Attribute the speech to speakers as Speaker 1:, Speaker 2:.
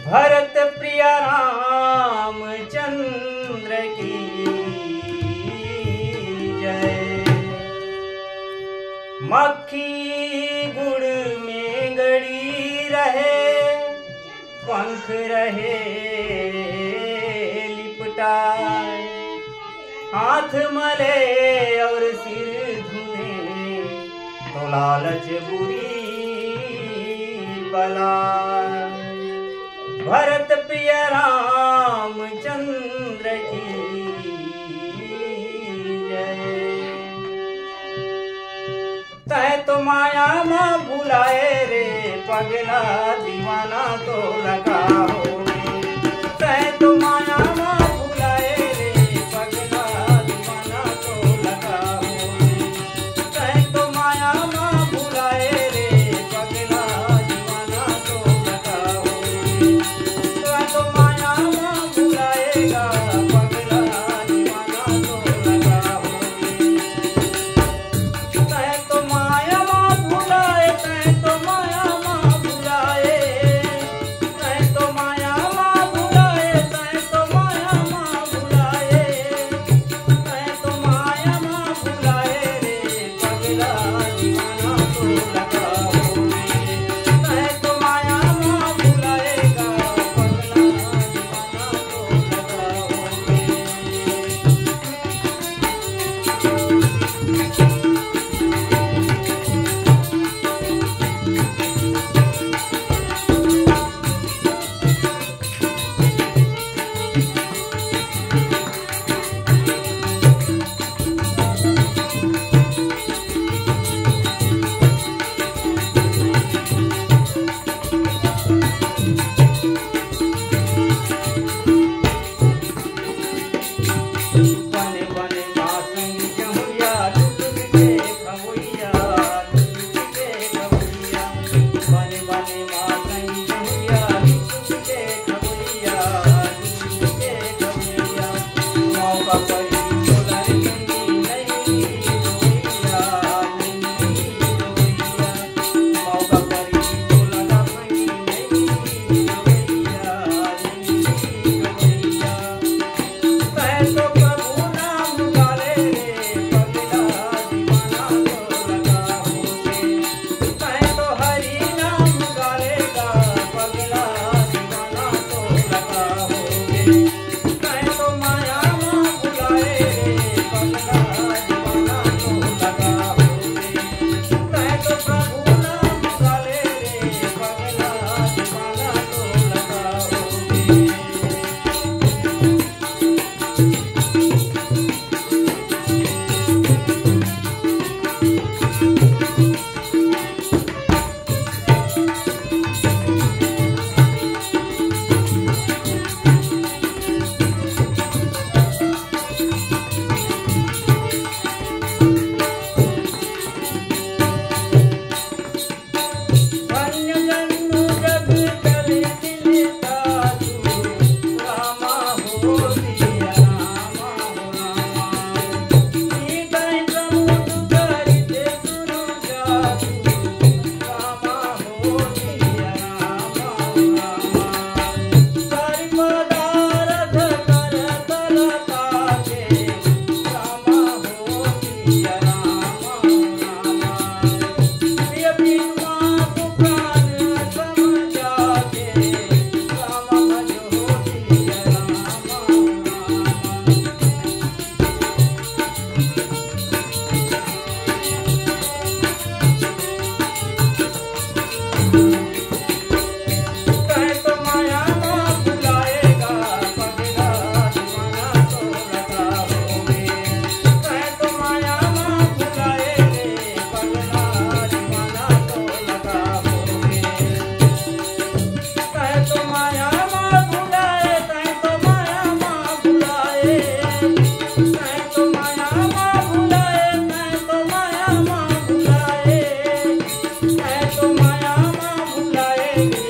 Speaker 1: भरत प्रिय रामचंद्र की जय। मक्खी गुड़ में गड़ी रहे, पंख रहे लिपटाए, हाथ मले और सिर धुने तो लालच बुरी बला। भरत प्रिय रामचंद्र की जय। तै तो माया माँ भुलाए रे पगला, दीवाना तो लगा हो रे। तै तो माया माँ भुलाए रे पगला, दीवाना तो लगा हो रे। तै तो माया माँ भुलाए रे पगला, दीवाना तो लगा हो रे। तै तो माया माँ भुलाएगा पगला, दीवाना तो लगा हो रे। तै तो माया माँ भुलाए, तै तो माया माँ भुलाए, तै तो माया माँ भुलाए, तै तो माया माँ भुलाए, तै तो माया माँ भुलाए रे पगला, दीवाना तो लगा हो रे। तै तो माया माँ भुलाएगा पगला, दीवाना तो लगा हो रे। बने बने मासन जमुरिया, लुट के खवैया, लुट के खवैया। बने बने मासन जमुरिया, लुट के खवैया, लुट के खवैया। मौका पड़ी सोलर गंगी नहीं रोइया, नहीं रोइया। मौका पड़ी सोलर गंगी नहीं रोइया, नहीं रोइया। तै तो प्रभु नाम गाले रे पगला, दीवाना तो लगा हो रे। तै तो हरि नाम गालेगा पगला, दीवाना तो लगा हो रे। तै तो माया माँ भुलाए रे पगला, दीवाना तो लगा हो रे। तै तो प्रभु नाम गाले रे पगला, दीवाना तो लगा हो रे। अन्य जन्म जग चले दिलता तू, रामा हो सिया रामा हो रामा। सीताई प्रमुख करते सुनो जातु, रामा हो सिया रामा हो रामा। करि पदारथ कर तल काके, रामा हो सिया रामा हो रामा। प्रिय प्रीतमा तू प्राण समझा के, राम भजो सिया रामा हो रामा। तै तो माया माँ भुलाएगा पगला, दीवाना तो लगा हो रे। तै तो माया माँ भुलाए रे पगला, दीवाना तो लगा हो रे। तै तो माया माँ भुलाए, तै तो माया माँ भुलाए, तै तो माया माँ भुलाए, तै तो माया माँ भुलाए, तै तो माया माँ भुलाए रे